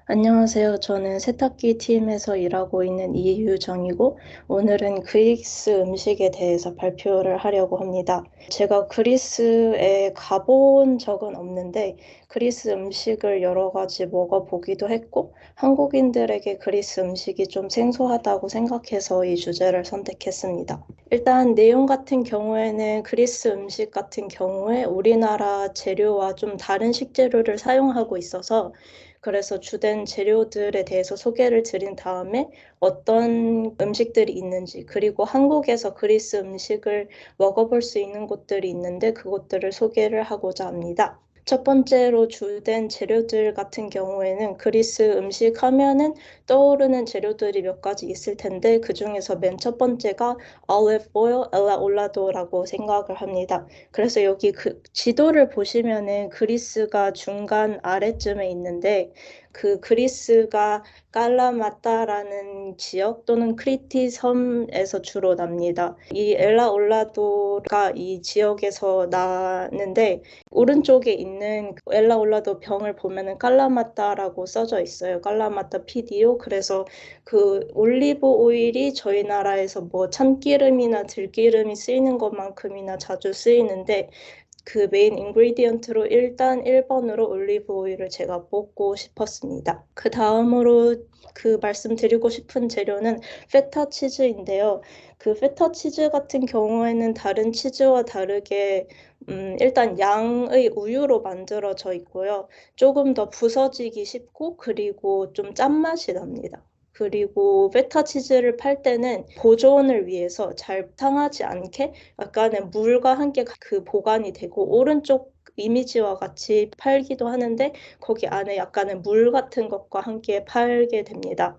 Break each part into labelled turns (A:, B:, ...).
A: 안녕하세요. 저는 세탁기 팀에서 일하고 있는 이유정이고, 오늘은 그리스 음식에 대해서 발표를 하려고 합니다. 제가 그리스에 가본 적은 없는데, 그리스 음식을 여러 가지 먹어보기도 했고, 한국인들에게 그리스 음식이 좀 생소하다고 생각해서 이 주제를 선택했습니다. 일단 내용 같은 경우에는 그리스 음식 같은 경우에 우리나라 재료와 좀 다른 식재료를 사용하고 있어서 그래서 주된 재료들에 대해서 소개를 드린 다음에 어떤 음식들이 있는지, 그리고 한국에서 그리스 음식을 먹어볼 수 있는 곳들이 있는데 그곳들을 소개를 하고자 합니다. 첫 번째로 주된 재료들 같은 경우에는 그리스 음식 하면은 떠오르는 재료들이 몇 가지 있을 텐데 그중에서 맨 첫 번째가 olive oil, 엘라 올라도라고 생각을 합니다. 그래서 여기 그 지도를 보시면은 그리스가 중간 아래쯤에 있는데 그 그리스가 깔라마타라는 지역 또는 크리티 섬에서 주로 납니다. 이 엘라 올라도가 이 지역에서 나는데 오른쪽에 있는 엘라 올라도 병을 보면은 깔라마타라고 써져 있어요. 깔라마타 PDO. 그래서 그 올리브 오일이 저희 나라에서 뭐 참기름이나 들기름이 쓰이는 것만큼이나 자주 쓰이는데 그 메인 인그리디언트로 일단 1번으로 올리브 오일을 제가 뽑고 싶었습니다. 그 다음으로 그 말씀드리고 싶은 재료는 페타 치즈인데요. 그 페타 치즈 같은 경우에는 다른 치즈와 다르게 일단 양의 우유로 만들어져 있고요. 조금 더 부서지기 쉽고 그리고 좀 짠맛이 납니다. 그리고 페타 치즈를 팔 때는 보존을 위해서 잘 상하지 않게 약간의 물과 함께 그 보관이 되고 오른쪽 이미지와 같이 팔기도 하는데 거기 안에 약간의 물 같은 것과 함께 팔게 됩니다.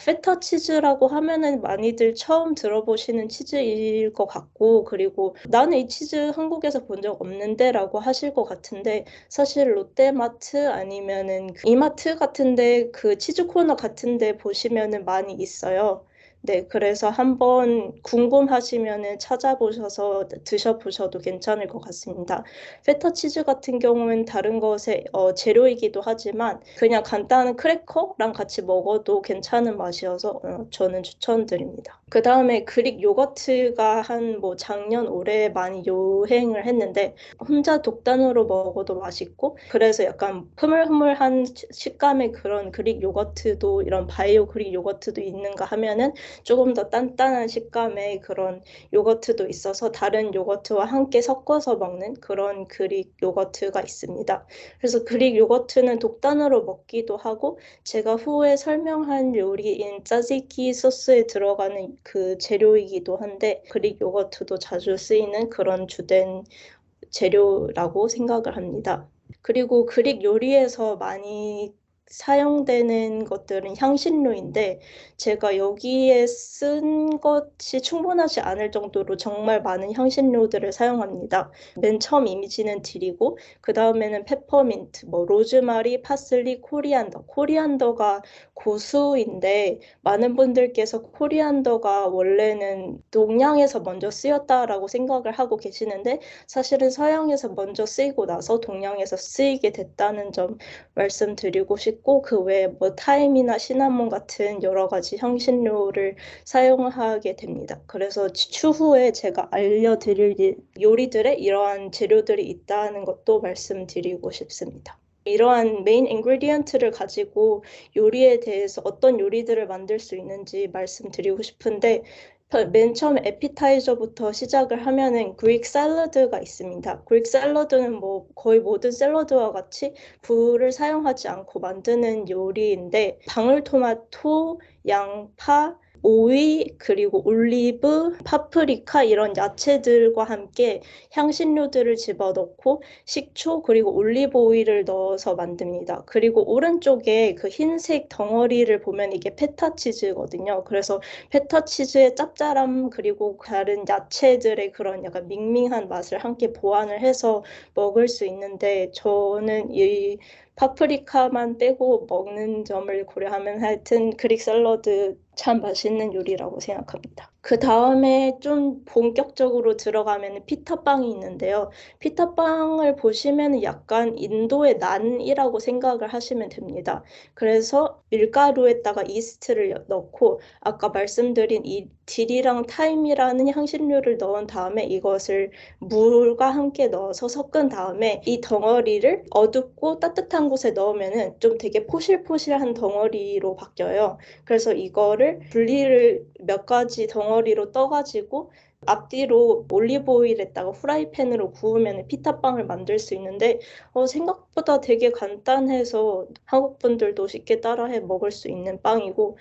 A: 페타 치즈라고 하면은 많이들 처음 들어보시는 치즈일 것 같고 그리고 나는 이 치즈 한국에서 본 적 없는데 라고 하실 것 같은데 사실 롯데마트 아니면은 그 이마트 같은데 그 치즈 코너 같은데 보시면은 많이 있어요. 네, 그래서 한번 궁금하시면은 찾아보셔서 드셔보셔도 괜찮을 것 같습니다. 페타 치즈 같은 경우는 다른 것의 재료이기도 하지만 그냥 간단한 크래커랑 같이 먹어도 괜찮은 맛이어서 저는 추천드립니다. 그 다음에 그릭 요거트가 한 뭐 작년 올해 많이 유행을 했는데 혼자 독단으로 먹어도 맛있고 그래서 약간 흐물흐물한 식감의 그런 그릭 요거트도 이런 바이오 그릭 요거트도 있는가 하면은 조금 더 단단한 식감의 그런 요거트도 있어서 다른 요거트와 함께 섞어서 먹는 그런 그릭 요거트가 있습니다. 그래서 그릭 요거트는 독단으로 먹기도 하고 제가 후에 설명한 요리인 짜지기 소스에 들어가는 그 재료이기도 한데 그릭 요거트도 자주 쓰이는 그런 주된 재료라고 생각을 합니다. 그리고 그릭 요리에서 많이 사용되는 것들은 향신료인데 제가 여기에 쓴 것이 충분하지 않을 정도로 정말 많은 향신료들을 사용합니다. 맨 처음 이미지는 드리고 그 다음에는 페퍼민트, 뭐 로즈마리, 파슬리, 코리안더. 코리안더가 고수인데 많은 분들께서 코리안더가 원래는 동양에서 먼저 쓰였다라고 생각을 하고 계시는데 사실은 서양에서 먼저 쓰이고 나서 동양에서 쓰이게 됐다는 점 말씀드리고 싶고 그 외에 뭐 타임이나 시나몬 같은 여러 가지 향신료를 사용하게 됩니다. 그래서 추후에 제가 알려드릴 요리들에 이러한 재료들이 있다는 것도 말씀드리고 싶습니다. 이러한 메인 인그리디언트를 가지고 요리에 대해서 어떤 요리들을 만들 수 있는지 말씀드리고 싶은데 맨 처음 에피타이저부터 시작을 하면은 그릭 샐러드가 있습니다. 그릭 샐러드는 뭐 거의 모든 샐러드와 같이 불을 사용하지 않고 만드는 요리인데 방울토마토, 양파, 오이, 그리고 올리브, 파프리카 이런 야채들과 함께 향신료들을 집어넣고 식초 그리고 올리브 오일을 넣어서 만듭니다. 그리고 오른쪽에 그 흰색 덩어리를 보면 이게 페타 치즈거든요. 그래서 페타 치즈의 짭짤함 그리고 다른 야채들의 그런 약간 밍밍한 맛을 함께 보완을 해서 먹을 수 있는데 저는 이 파프리카만 빼고 먹는 점을 고려하면 하여튼 그릭 샐러드 참 맛있는 요리라고 생각합니다. 그 다음에 좀 본격적으로 들어가면 피타빵이 있는데요. 피타빵을 보시면 약간 인도의 난이라고 생각을 하시면 됩니다. 그래서 밀가루에다가 이스트를 넣고 아까 말씀드린 이 딜이랑 타임이라는 향신료를 넣은 다음에 이것을 물과 함께 넣어서 섞은 다음에 이 덩어리를 어둡고 따뜻한 곳에 넣으면은 좀 되게 포실포실한 덩어리로 바뀌어요. 그래서 이거를 분리를 몇 가지 덩어리로 떠가지고 앞뒤로 올리브 오일에다가 후라이팬으로 구우면 피타빵을 만들 수 있는데 생각보다 되게 간단해서 한국 분들도 쉽게 따라해 먹을 수 있는 빵이고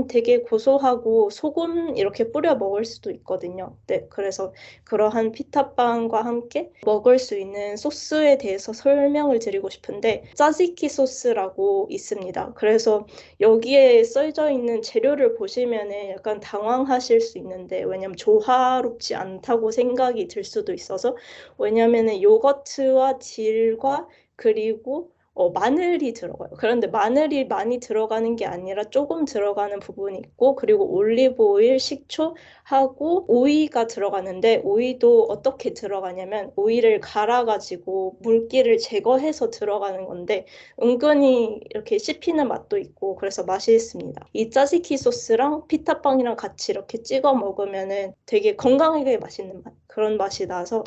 A: 되게 고소하고 소금 이렇게 뿌려 먹을 수도 있거든요. 네, 그래서 그러한 피타빵과 함께 먹을 수 있는 소스에 대해서 설명을 드리고 싶은데 짜지키 소스라고 있습니다. 그래서 여기에 써져 있는 재료를 보시면은 약간 당황하실 수 있는데 왜냐면 조화롭지 않다고 생각이 들 수도 있어서 왜냐면은 요거트와 딜과 그리고 마늘이 들어가요. 그런데 마늘이 많이 들어가는 게 아니라 조금 들어가는 부분이 있고 그리고 올리브 오일, 식초하고 오이가 들어가는데 오이도 어떻게 들어가냐면 오이를 갈아가지고 물기를 제거해서 들어가는 건데 은근히 이렇게 씹히는 맛도 있고 그래서 맛있습니다. 이 짜지키 소스랑 피타빵이랑 같이 이렇게 찍어 먹으면은 되게 건강하게 맛있는 맛 그런 맛이 나서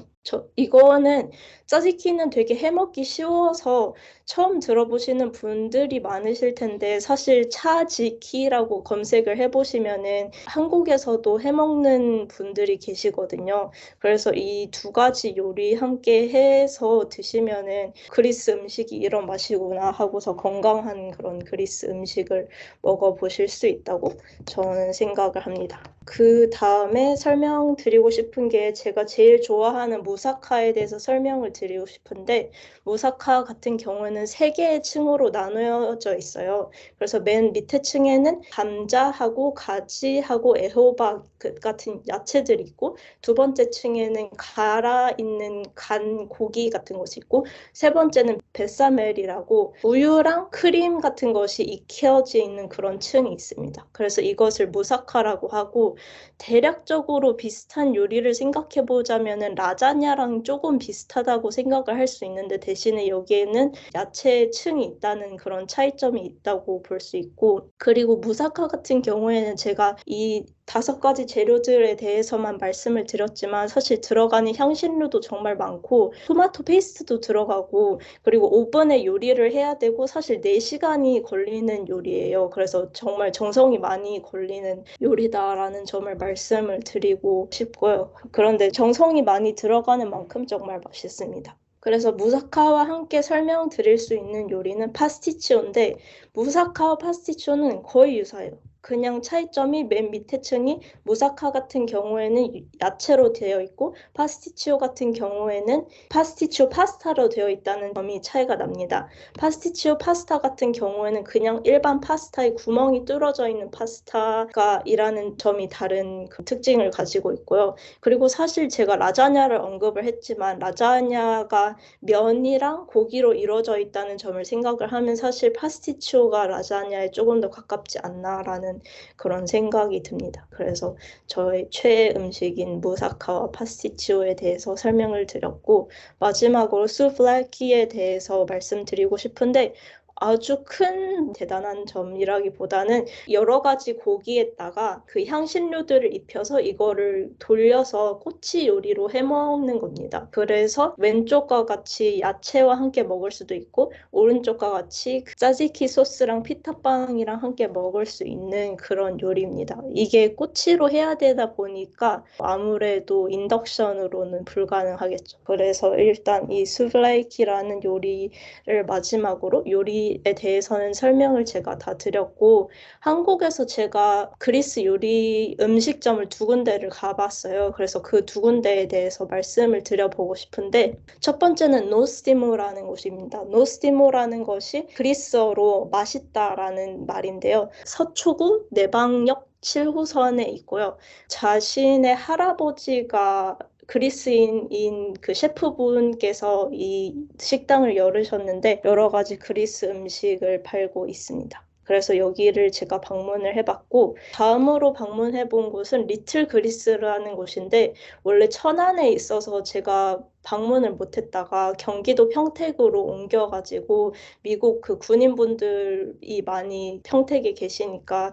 A: 이거는 짜지키는 되게 해먹기 쉬워서 처음 들어보시는 분들이 많으실 텐데 사실 차지키라고 검색을 해보시면은 한국에서도 해먹는 분들이 계시거든요. 그래서 이 두 가지 요리 함께 해서 드시면은 그리스 음식이 이런 맛이구나 하고서 건강한 그런 그리스 음식을 먹어보실 수 있다고 저는 생각을 합니다. 그 다음에 설명드리고 싶은 게 제가 제일 좋아하는 무사카에 대해서 설명을 드리고 싶은데 무사카 같은 경우는 세 개의 층으로 나누어져 있어요. 그래서 맨 밑에 층에는 감자하고 가지하고 애호박 같은 야채들이 있고 두 번째 층에는 갈아 있는 간 고기 같은 것이 있고 세 번째는 베사멜이라고 우유랑 크림 같은 것이 익혀져 있는 그런 층이 있습니다. 그래서 이것을 무사카라고 하고 대략적으로 비슷한 요리를 생각해 보자면은 라자냐랑 조금 비슷하다고 생각을 할 수 있는데 대신에 여기에는 야채 층이 있다는 그런 차이점이 있다고 볼 수 있고 그리고 무사카 같은 경우에는 제가 이 5가지 재료들에 대해서만 말씀을 드렸지만 사실 들어가는 향신료도 정말 많고 토마토 페이스트도 들어가고 그리고 오븐에 요리를 해야 되고 사실 4시간이 걸리는 요리예요. 그래서 정말 정성이 많이 걸리는 요리다라는 점을 말씀을 드리고 싶고요. 그런데 정성이 많이 들어가는 만큼 정말 맛있습니다. 그래서 무사카와 함께 설명드릴 수 있는 요리는 파스티치오인데 무사카와 파스티치오는 거의 유사해요. 그냥 차이점이 맨 밑에 층이 무사카 같은 경우에는 야채로 되어 있고 파스티치오 같은 경우에는 파스티치오 파스타로 되어 있다는 점이 차이가 납니다. 파스티치오 파스타 같은 경우에는 그냥 일반 파스타에 구멍이 뚫어져 있는 파스타가 이라는 점이 다른 그 특징을 가지고 있고요. 그리고 사실 제가 라자냐를 언급을 했지만 라자냐가 면이랑 고기로 이루어져 있다는 점을 생각을 하면 사실 파스티치오가 라자냐에 조금 더 가깝지 않나라는 그런 생각이 듭니다. 그래서 저의 최애 음식인 무사카와 파스티치오에 대해서 설명을 드렸고 마지막으로 수플라키에 대해서 말씀드리고 싶은데 아주 큰 대단한 점이라기보다는 여러 가지 고기에다가 그 향신료들을 입혀서 이거를 돌려서 꼬치 요리로 해먹는 겁니다. 그래서 왼쪽과 같이 야채와 함께 먹을 수도 있고 오른쪽과 같이 그 짜지키 소스랑 피타빵이랑 함께 먹을 수 있는 그런 요리입니다. 이게 꼬치로 해야 되다 보니까 아무래도 인덕션으로는 불가능하겠죠. 그래서 일단 이 수플라이키라는 요리를 마지막으로 요리에 대해서는 설명을 제가 다 드렸고 한국에서 제가 그리스 요리 음식점을 2군데를 가봤어요. 그래서 그 2군데에 대해서 말씀을 드려보고 싶은데 첫 번째는 노스티모라는 곳입니다. 노스티모라는 것이 그리스어로 맛있다라는 말인데요. 서초구 내방역 7호선에 있고요. 자신의 할아버지가 그리스인인 그 셰프분께서 이 식당을 열으셨는데 여러 가지 그리스 음식을 팔고 있습니다. 그래서 여기를 제가 방문을 해봤고, 다음으로 방문해본 곳은 리틀 그리스라는 곳인데, 원래 천안에 있어서 제가 방문을 못했다가 경기도 평택으로 옮겨가지고 미국 그 군인분들이 많이 평택에 계시니까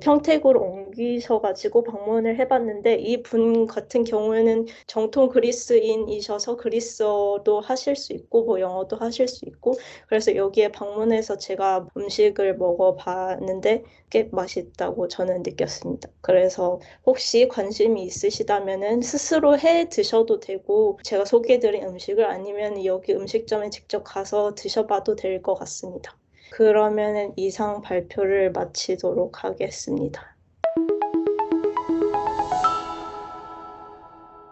A: 평택으로 옮기셔가지고 방문을 해봤는데, 이 분 같은 경우에는 정통 그리스인이셔서 그리스어도 하실 수 있고 뭐 영어도 하실 수 있고, 그래서 여기에 방문해서 제가 음식을 먹어봤는데 꽤 맛있다고 저는 느꼈습니다. 그래서 혹시 관심이 있으시다면은 스스로 해 드셔도 되고, 제가 소개해드린 음식을 아니면 여기 음식점에 직접 가서 드셔봐도 될 것 같습니다. 그러면은 이상 발표를 마치도록 하겠습니다.